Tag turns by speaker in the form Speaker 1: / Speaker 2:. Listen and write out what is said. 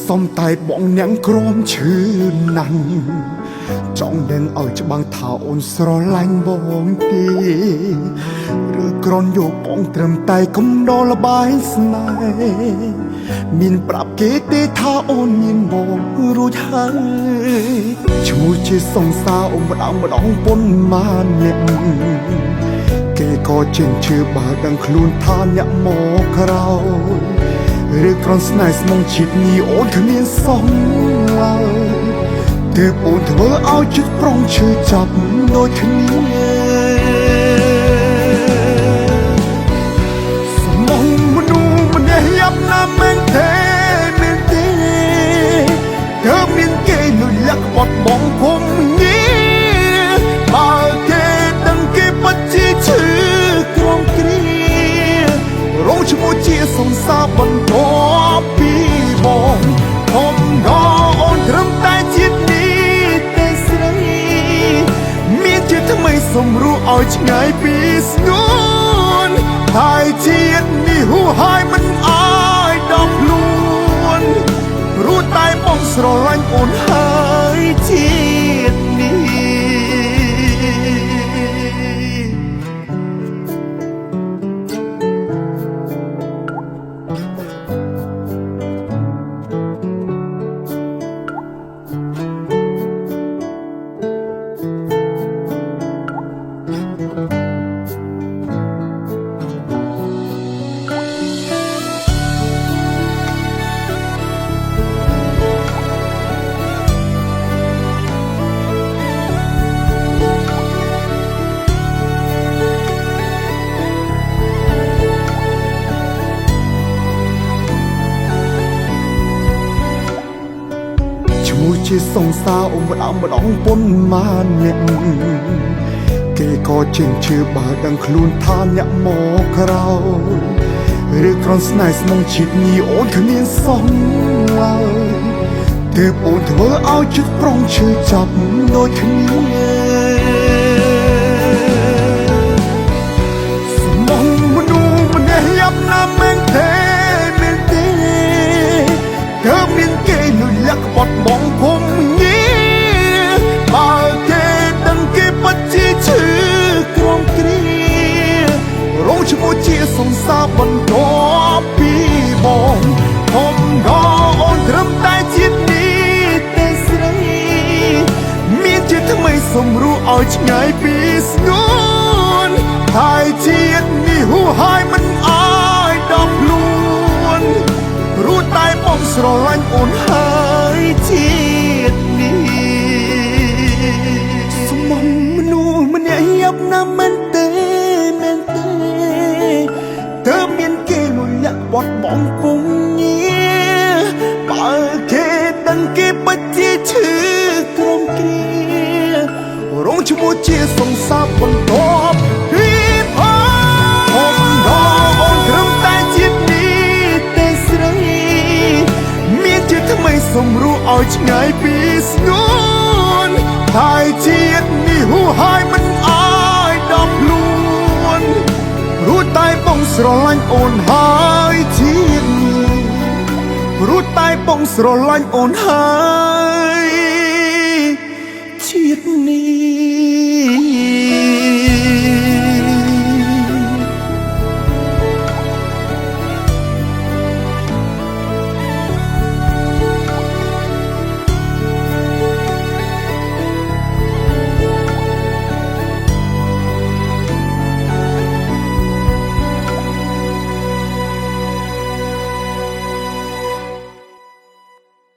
Speaker 1: សំតែបងអ្នកក្រមឈឺណាស់ចង់ដឹងឲ្យច្បាស់ថាអូនស្រឡាញ់បងទេឬក្រនយកបងត្រឹមតែកំដរលបាយស្នេហ៍មានប្រាប់គេទេថាអូនមានបងរួចហើយឈ្មោះជាសង្សារអូនម្ដងប៉ុន្មានអ្នកគេក៏ចេញជឿបើដឹងខ្លួនថាអ្នកមកក្រោយឬក្រនស្នេហ៍ស្មងជាតិនេះអូនគ្មានសមឡើយទើបអូនធ្វើឲ្យចិត្តប្រុងឈឺចាប់ដូចគ្នាស្មងមនុស្សម្នាក់យ៉ាប់ណាស់មែនទេទើបមានគេលុយលាក់បត់បងគុំងារបើគេដឹងគេពិតជាឈឺក្រំគ្រារងឈ្មោះជាសង្សារបន្ទាប់ពីបងធំដអូនត្រឹមតែជាតិនេះទេស្រីមានជាថ្មីសម្រួលឲ្យឆ្ងាយពីស្ងួនហើយជាតិនេះហួហើយមិនអើយដល់ខ្លួនព្រោះតែបងស្រឡាញ់អូនហើយជាតិនេះជាសង្សារអូនម្ដងប៉ុន្មានអ្នកគេក៏ចេញជឿបើដឹងខ្លួនថាអ្នកមកក្រោយឬក្រនស្នេហ៍ស្មងជាតិនេះអូនគ្មានសមឡើយទើបអូនធ្វើឲ្យចិត្តប្រុងឈឺចាប់ដូចគ្នាស្មងមនុស្សម្នាក់យ៉ាប់ណាស់មែនទេទើបមានគេលុយលាក់បត់បងគុំងារបើគេដឹងគេពិតជាឈឺក្រំគ្រារងឈ្មោះជាសង្សារបន្ទាប់ពីបងធំដអូនត្រឹមតែជាតិនេះទេស្រីមានជាថ្មីសម្រួលឲ្យឆ្ងាយពីស្ងួនហើយជាតិនេះហួហើយមិនអើយដល់ខ្លួនព្រោះតែបងស្រឡាញ់អូនហើយជាតិនេះស្មងមនុស្សម្នាក់យ៉ាប់ណាស់មែនទេទើបមានគេលុយលាក់បត់បងគុំងារបើគេដឹងគេពិតជាឈឺក្រំគ្រារងឈ្មោះជាសង្សារបន្ទាប់ពីផងអូនត្រឹមតែជាតិនេះទេស្រីមានជាថ្មីសម្រួលឲ្យឆ្ងាយពីស្ងួនហើយជាតិនេះហួហើយមិនអើយដល់ខ្លួនព្រោះតែបងស្រឡាញ់អូនហើយជាតិនេះព្រោះតែបងស្រឡាញ់អូនហើយ